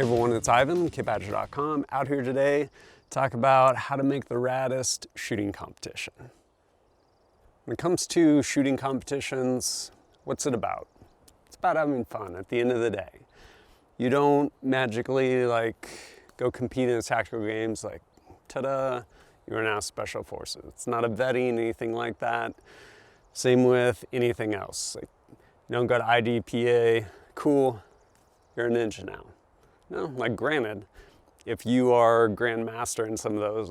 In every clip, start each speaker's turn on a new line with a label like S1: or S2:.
S1: Hey everyone, it's Ivan, kitbadger.com, out here today to talk about how to make the Raddest shooting competition. When it comes to shooting competitions, what's it about? It's about having fun at the end of the day. You don't magically go compete in tactical games like, ta-da, you're now special forces. It's not a vetting, anything like that. Same with anything else. You don't go to IDPA, cool, you're a ninja now. No, granted, if you are Grandmaster in some of those,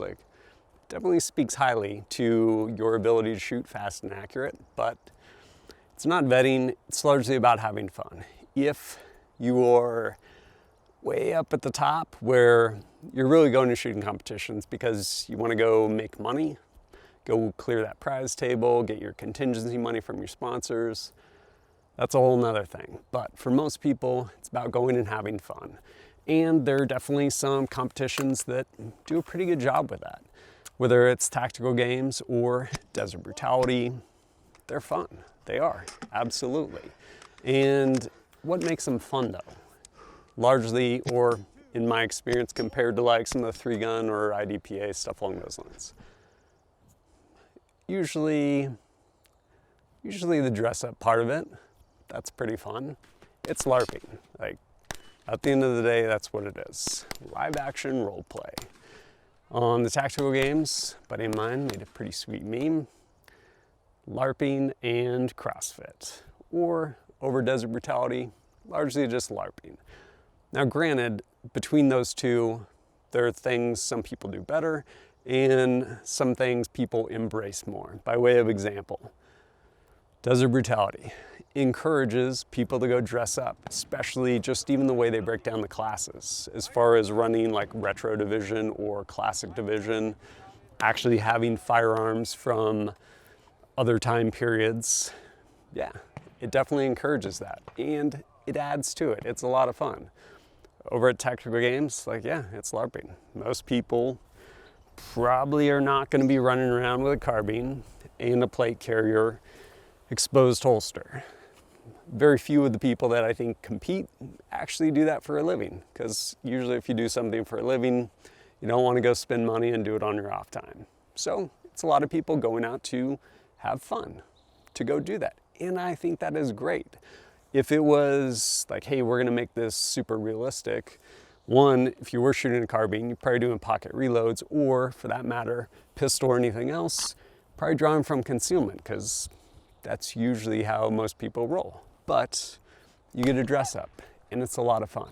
S1: definitely speaks highly to your ability to shoot fast and accurate, but it's not vetting, it's largely about having fun. If you are way up at the top where you're really going to shooting competitions because you want to go make money, go clear that prize table, get your contingency money from your sponsors, that's a whole nother thing. But for most people, it's about going and having fun. And there are definitely some competitions that do a pretty good job with that. Whether it's tactical games or desert brutality, they're fun. They are, absolutely. And what makes them fun though? Largely, or in my experience, compared to some of the 3-gun or IDPA, stuff along those lines. Usually the dress up part of it, that's pretty fun. It's LARPing. At the end of the day, that's what it is. Live action role play. On the tactical games, a buddy of mine made a pretty sweet meme. LARPing and CrossFit. Or over desert brutality, largely just LARPing. Now granted, between those two, there are things some people do better and some things people embrace more. By way of example, desert brutality encourages people to go dress up, especially just even the way they break down the classes. As far as running retro division or classic division, actually having firearms from other time periods, yeah, it definitely encourages that. And it adds to it. It's a lot of fun. Over at tactical games, yeah, it's LARPing. Most people probably are not going to be running around with a carbine and a plate carrier exposed holster. Very few of the people that I think compete actually do that for a living, because usually if you do something for a living, you don't want to go spend money and do it on your off time. So it's a lot of people going out to have fun, to go do that. And I think that is great. If it was hey, we're going to make this super realistic, one, if you were shooting a carbine, you're probably doing pocket reloads, or for that matter, pistol or anything else, probably drawing from concealment, because that's usually how most people roll. But you get to dress up, and it's a lot of fun.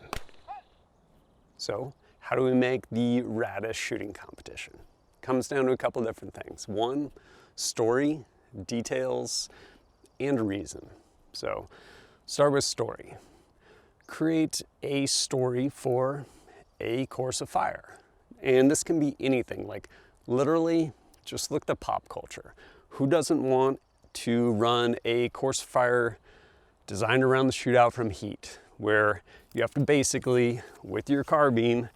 S1: So how do we make the Raddest shooting competition? Comes down to a couple different things. One, story, details, and reason. So start with story. Create a story for a course of fire. And this can be anything, literally just look at pop culture. Who doesn't want to run a course of fire designed around the shootout from heat, where you have to basically, with your carbine,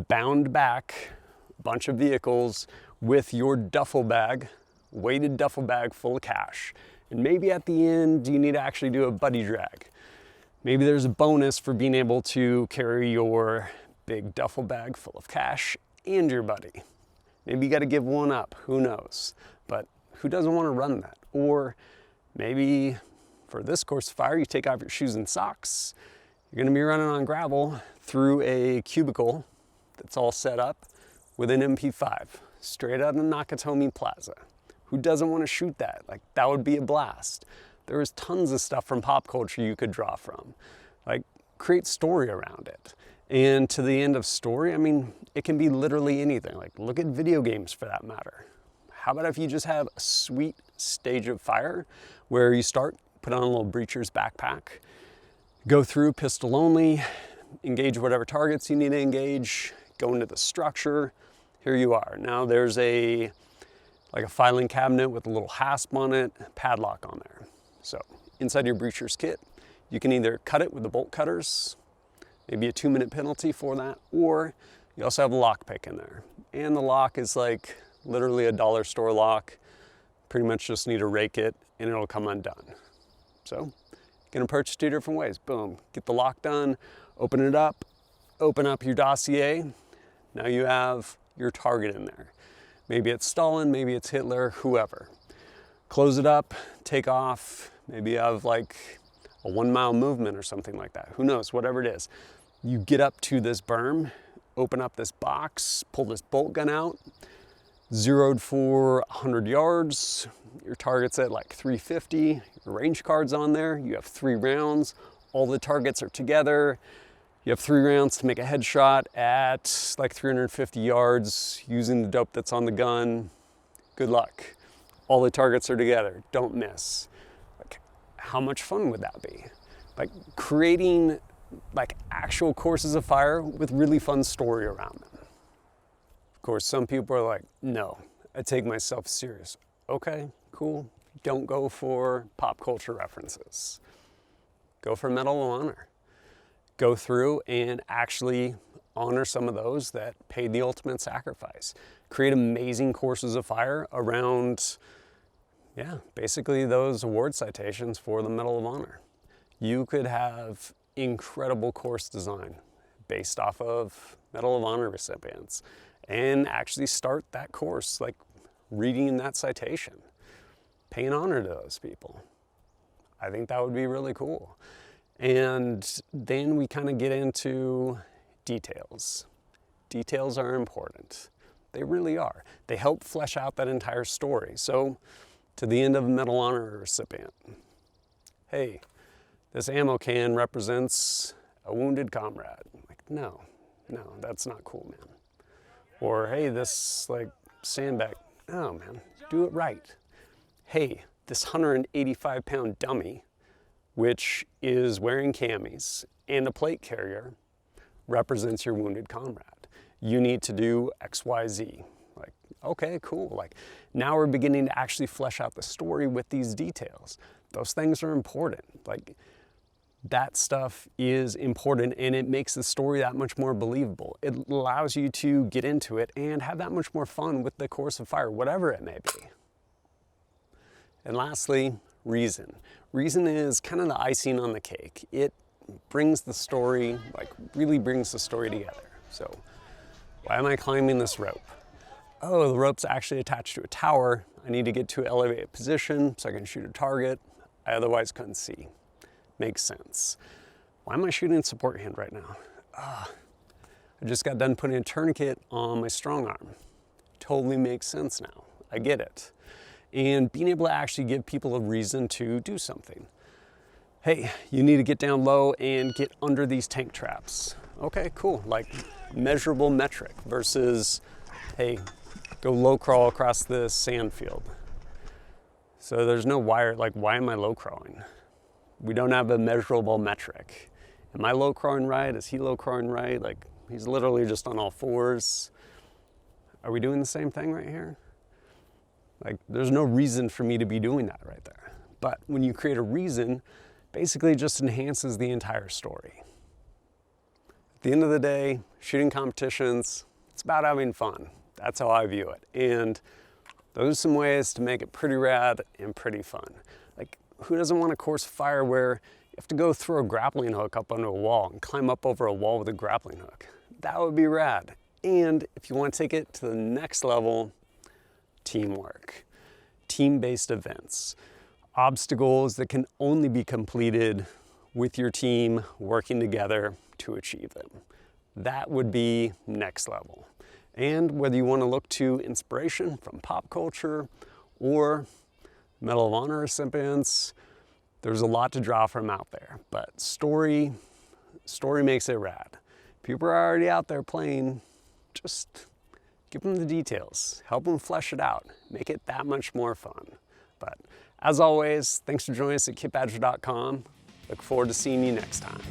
S1: bound back a bunch of vehicles with your duffel bag, weighted duffel bag full of cash. And maybe at the end, you need to actually do a buddy drag. Maybe there's a bonus for being able to carry your big duffel bag full of cash and your buddy. Maybe you got to give one up, who knows? But who doesn't want to run that? Or maybe for this course of fire, you take off your shoes and socks. You're going to be running on gravel through a cubicle that's all set up with an MP5 straight out of Nakatomi Plaza. Who doesn't want to shoot that? That would be a blast. There is tons of stuff from pop culture you could draw from. Create story around it. And to the end of story, it can be literally anything. Look at video games for that matter. How about if you just have a sweet stage of fire where you start, put on a little breacher's backpack, go through pistol only, engage whatever targets you need to engage, go into the structure. Here you are. Now there's a filing cabinet with a little hasp on it, padlock on there. So inside your breacher's kit, you can either cut it with the bolt cutters, maybe a 2-minute penalty for that, or you also have a lockpick in there. And the lock is literally a dollar store lock. Pretty much just need to rake it and it'll come undone. So you can approach it 2 different ways. Boom, get the lock done, open it up, open up your dossier. Now you have your target in there. Maybe it's Stalin, maybe it's Hitler, whoever. Close it up, take off. Maybe you have like a 1 mile movement or something like that. Who knows, whatever it is. You get up to this berm, open up this box, pull this bolt gun out, zeroed for 100 yards. Your target's at like 350, your range card's on there. You have 3 rounds, all the targets are together. You have 3 rounds to make a headshot at like 350 yards using the dope that's on the gun. Good luck. All the targets are together, don't miss. Like, how much fun would that be? Like creating like actual courses of fire with really fun story around them. Of course, some people are like, no, I take myself serious. Okay, cool. Don't go for pop culture references. Go for Medal of Honor. Go through and actually honor some of those that paid the ultimate sacrifice. Create amazing courses of fire around, yeah, basically those award citations for the Medal of Honor. You could have incredible course design based off of Medal of Honor recipients and actually start that course, like reading that citation, paying honor to those people. I think that would be really cool. And then we kind of get into details. Details are important. They really are. They help flesh out that entire story. So to the end of a Medal of Honor recipient, hey, this ammo can represents a wounded comrade. Like, no, that's not cool, man. Or, hey, this like sandbag, no, man, do it right. Hey, this 185-pound dummy, which is wearing camis and a plate carrier, represents your wounded comrade. You need to do X, Y, Z. Like, okay, cool. Like, now we're beginning to actually flesh out the story with these details. Those things are important. Like, that stuff is important and it makes the story that much more believable. It allows you to get into it and have that much more fun with the course of fire, whatever it may be. And lastly, reason. Reason is kind of the icing on the cake. It brings the story, like really brings the story together. So why am I climbing this rope? Oh, the rope's actually attached to a tower. I need to get to an elevated position so I can shoot a target I otherwise couldn't see. Makes sense. Why am I shooting support hand right now? I just got done putting a tourniquet on my strong arm. Totally makes sense now. I get it. And being able to actually give people a reason to do something. Hey, you need to get down low and get under these tank traps. Okay, cool. Like measurable metric versus, hey, go low crawl across the sand field. So there's no wire, like why am I low crawling? We don't have a measurable metric. Am I low crawling right? Is he low crawling right? Like he's literally just on all fours. Are we doing the same thing right here? Like there's no reason for me to be doing that right there. But when you create a reason, basically it just enhances the entire story. At the end of the day, shooting competitions, it's about having fun. That's how I view it. And those are some ways to make it pretty rad and pretty fun. Like who doesn't want a course of fire where you have to go throw a grappling hook up onto a wall and climb up over a wall with a grappling hook? That would be rad. And if you want to take it to the next level, teamwork, team-based events, obstacles that can only be completed with your team working together to achieve them. That would be next level. And whether you want to look to inspiration from pop culture or Medal of Honor recipients, there's a lot to draw from out there. But story makes it rad. People are already out there playing, just give them the details, help them flesh it out, make it that much more fun. But as always, thanks for joining us at kitbadger.com. Look forward to seeing you next time.